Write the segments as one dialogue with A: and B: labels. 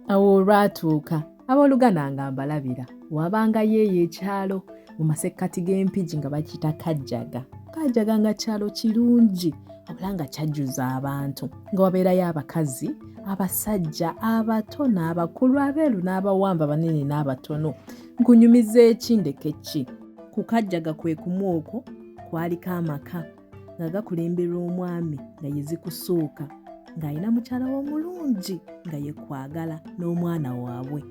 A: Awo olwatuuka abooluganda nga mbalabira wabanga yeeyo ekyalo mu masekkati g'empigi nga bakiyita kajjaga. Kajjaga nga kyalo kirungi wabula nga kyajjuza abantu nga wabeerayo abakazi, abasajja, abato n'abakulu, abeeru n'abawamba, banene n'abatono. Nkunyumiza eki ndeke ki? Ku kajjaga kwe kumu okwo kwaliko amaka nga gakulemberwa omwami nga ye Zikusuuka ng'alina mukyala we omulungi nga ye Kwagala n'omwana waabwe.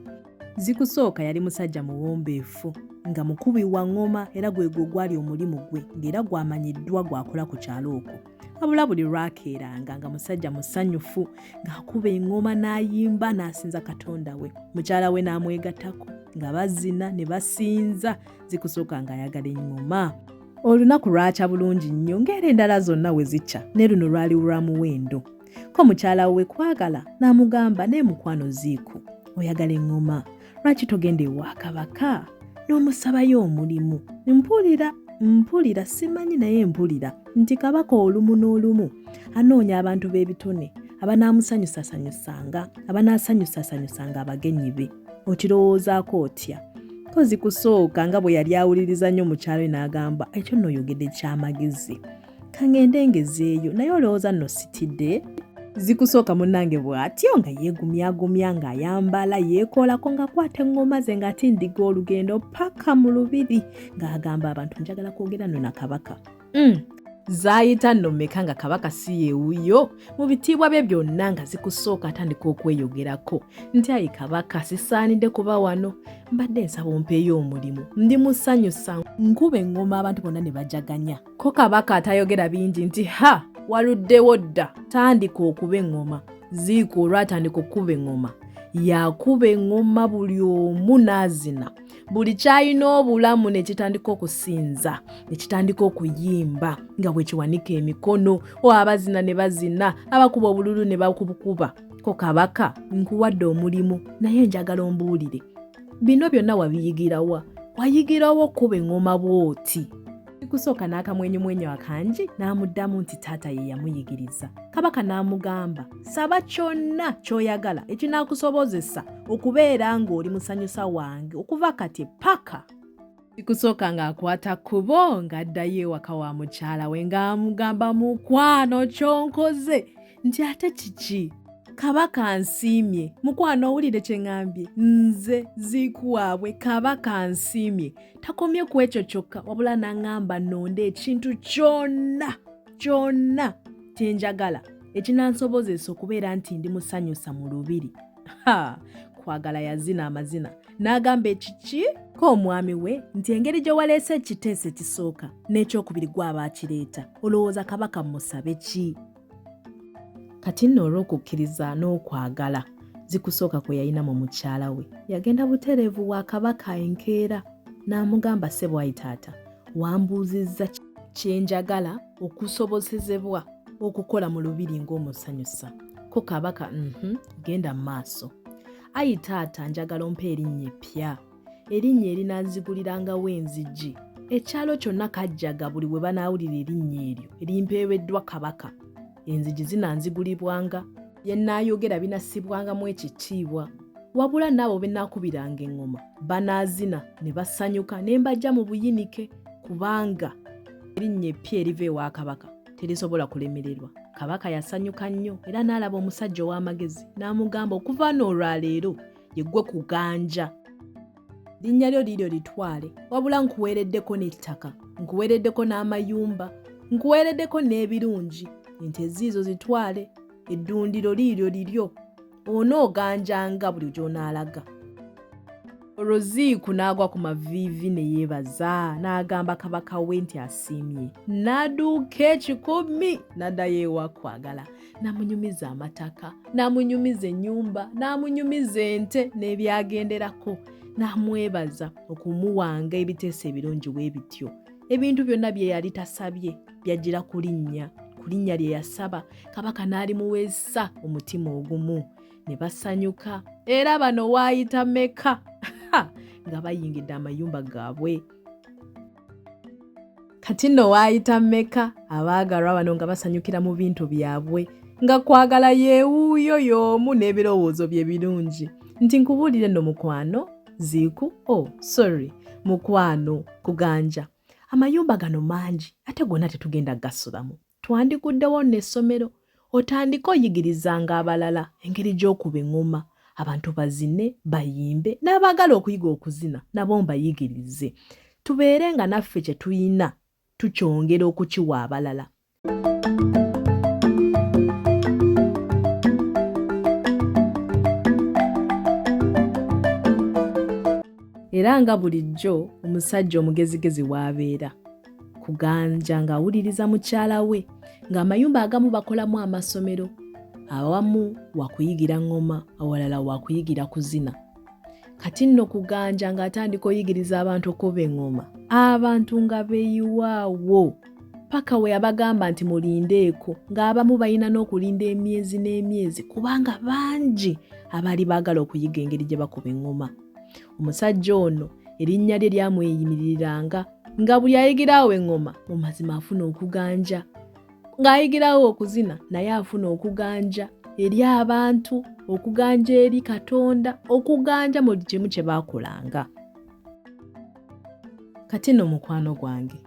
A: Zikusuuka yali musajja muwombeefu nga mukubi wa ngoma era gwegwo gwali omulimu gwe ng'era gwamanyiddwa gwakola ku kyalo okwo. Wabula buli lwakeeranga nga musajja musanyufu ng'akuba engoma n'ayimba n'asinza Katonda we. Mukyala we n'amwegattako nga bazina ne basinza, Zikusuuka ng'ayagala engoma. Olunaku lwakya bulungi nnyo ng'era endala zonna we zikya ne luno lwali lwa muwendo. Ko mukyala we Kwagala n'amugamba ne mukwano Ziiku, oyagala engoma, lwaki togenda ewa Kabaka n'omusabayo omulimu? Mpulira simanyi naye mpulira nti Kabaka olumu n'olumu anoonya abantu b'ebitone abanaamusanyusasanyusanga abanaasanyusasanyusanga abagenyi be. Okirowoozaako otya? Ko Zikusuuka nga bwe yali awuliriza nnyo mukyalo we n'agamba, ekyo nno oyogedde ky'amagezi, kangende ngezeeyo naye olowooza nno sitidde? Zikusuuka munnange bw'atyo nga yeegumyagumya ng'ayambala yeekoolako ng'akwata eŋŋoma ze ng'atindiga olugendo paka mu lubiri ng'agamba abantu, njagala kwogera nno na Kabaka. Zaayita nno mmeka nga Kabaka si yeewuyo? Mu bitiibwa bye byonna nga Zikusuuka atandika okweyogerako nti ayi Kabaka, sisaanidde kuba wano, mbadde nsaba ompeeyo omulimu, ndi musanyusa nkuba eŋŋoma abantu bonna ne bajaganya. Ko Kabaka atayogera bingi nti waluddewo dda, tandika okuba eŋŋoma. Ziiku olwatandika okuba eŋŋoma yakuba eŋŋoma buli omu n'azina. Buli kyalina obulamu ne kitandika okusinza, ne kitandika okuyimba nga bwe kiwanika emikono, abazina ne bazina, abakuba obululu ne bakubukuba. Ko Kabaka, nkuwadde omulimu naye njagala ombuulire, bino byonna wabiyigirawa? Wayigirawo okuba eŋŋoma bw'oti? Zikusuuka n'akamwenyumwenyu akangi n'amuddamu nti taata ye yamuyigiriza. Kabaka n'amugamba, saba kyonna ky'oyagala ekinaakusobozesa okubeera ng'oli musanyusa wange okuva kati paka. Zikusuuka ng'akwata kkubo ng'addayo ewaka wa mukyala we ng'amugamba, mukwano kyonkoze nti ate kiki? Kabaka ansiimye. Mukwano owulire kye ŋŋambye? Nze Ziiku waabwe Kabaka ansiimye. Takomye ku ekyo kyokka wabula n'aŋŋamba nnonde ekintu kyonna kye njagala ekinansobozesa okubeera nti ndi musanyusa mu lubiri. Kwagala yazina amazina n'agamba, ekiki? Ko omwami we nti engeri gye waleese ekiteeso ekisooka n'ekyokubiri gwaba akireeta, olowooza Kabaka musabe ki? Kati nno olw'okukkiriza n'okwagala Zikusuuka kwe yalina mu mukyala we, yagenda butereevu wa Kabaka enkeera n'amugamba, ssebo ayi taata, wambuuzizza kye njagala okusobozezebwa okukola mu lubiri ng'omusanyusa. Ko Kabaka, genda mu maaso. Ayi taata, njagala ompe erinnya eppya, erinnya erinanzigulirangawo enzigi. Ekyalo kyonna Kajjaga buli bwe banaawulira erinnya eryo erimpeeweddwa Kabaka, enzigi zinanzigulibwanga, bye nnaayogera binassibwangamu ekitiibwa. Wabula n'abo be nnaakubiranga eŋŋoma banaazina ne basanyuka ne mbajja mu buyinike, kubanga erinnya eppya eriva ewa Kabaka terisobola kulemererwa. Kabaka yasanyuka nnyo era n'alaba omusajja ow'amagezi n'amugamba, okuva n'olwaleero yeggwe kuganja. Linnya lyo liiryo litwale, wabula nkuweereddeko n'ettaka, nkuweereddeko n'amayumba, nkuweereddeko n'ebirungi. Ente ziizo zitwale, eddundiro liiryo liryo, onooganjanga buli gy'onaalaga. Olwo Ziiku n'agwa ku maviivi ne yeebaza n'agamba Kabaka we nti asiimye. N'adduuka ekikumi n'addayo ewa Kwagala, n'amunyumiza amataka, n'amunyumiza ennyumba, n'amunyumiza ente n'ebyagenderako, n'amwebaza okumuwanga ebiteeso ebirungi bwe bityo. Ebintu byonna bye yali tasabye byajjira ku linnya lye yasaba. Kabaka n'alimuweesa omutima ogumu ne basanyuka, era bano waayita mmeka nga bayingidde amayumba gaabwe. Kati nno waayita mmeka abaagalwa bano nga basanyukira mu bintu byabwe nga kwagala yeewuuyo y'omu n'ebirowoozo bye birungi nti nkubuulire nno mukwano ziiku mukwano kuganja amayumba gano mangi ate gonna tetugenda gasulamu twandikuddewo n'essomero otandika oyigirizanga abalala engeri gy'okuba eŋŋoma abantu bazine bayimbe n'abaagala okuyiga okuzina nabo mbayigirize tubeere nga naffe kye tuyina tukyongera okukiwa abalala. Era nga bulijjo omusajja omugezigezi w'abeera kuganja ng'awuliriza mukyala we ng'amayumba agamu bakolamu amasomero awamu wakuyigira ŋŋoma awalala wakuyigira kuzina. Kati nno kuganja ng'atandika oyigiriza abantu okuba eŋŋoma abantu nga beeyiwaawo paka we yabagamba nti mulindeeko ng'abamu balina n'okulinda emyezi n'emyezi kubanga bangi abaali baagala okuyiga engeri gye bakuba eŋŋoma. Omusajja ono erinnya lye lyamweyimiriranga nga buli ayigirawo eŋŋoma mu mazima afuna okuganja ng'ayigirawo okuzina naye afuna okuganja eri abantu okuganja eri Katonda okuganja mu kimu kye baakolanga. Kati nno mukwano gwange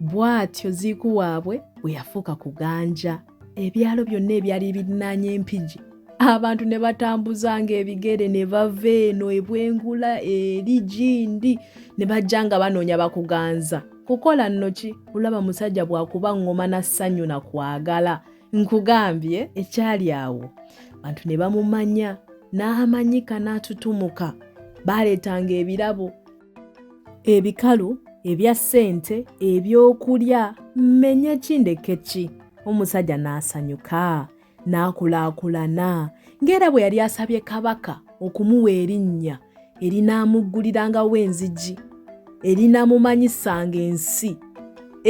A: bw'atyo ziiku waabwe bwe yafuuka kuganja ebyalo byonna ebyali birinaanye empigi abantu ne batambuzanga ebigere ne bava eno ebwengula eri Gindi ne bajja nga banoonya bakuganza kukola nno ki kulaba musajja bw'akuba ŋŋoma na ssanyu na kwagala nkugambye ekyali awo abantu ne bamumanya n'amanyika n'atutumuka baaleetanga ebirabo ebikalu ebya ssente ebyokulya mmenye kindeke ki omusajja n'asanyuka n'akulaakulana ng'era bwe yali asabye kabaka okumuwa erinnya erinaamuggulirangako enzigi erinaamumanyisanga ensi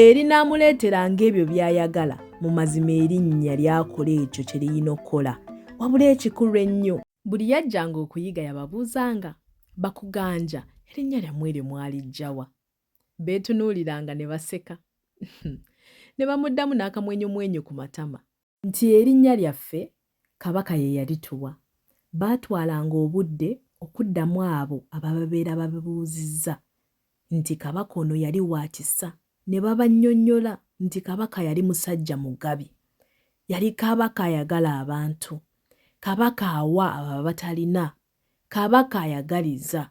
A: erinaamuleeteranga ebyo by'ayagala mu mazima erinnya lyakola ekyo kye liyina okukola wabula ekikulu ennyo buli yajjanga okuyiga yababuuzanga bakuganja erinnya lyammwe eryo mwaliggyawa beetunuuliranga ne baseka ne bamuddamu n'akamwenyumwenyu ku matama nti erinnya lyaffe kabaka ye yalituwa baatwalanga obudde okuddamu abo ababeera babibuuzizza nti kabaka ono yali wa kisa ne babannyonnyola nti kabaka yali musajja mugabi yali kabaka ayagala abantu kabaka awa abo abatalina kabaka ayagaliza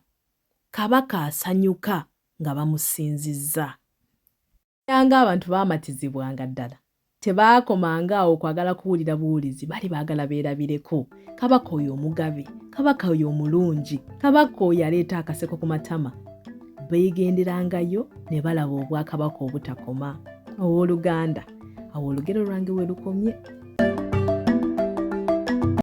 A: kabaka asanyuka nga bamusinzizza. Yanga abantu baamatizibwanga ddala tebaakomanga awo kwagala kuwulira buwulizi bali baagala beerabireko kabaka oyo omugabe kabaka oyo omulungi kabaka oyo aleeta akaseko ku matama beegenderangayo ne balaba obwakabaka obutakoma. Owooluganda awo olugero lwange we lukomye.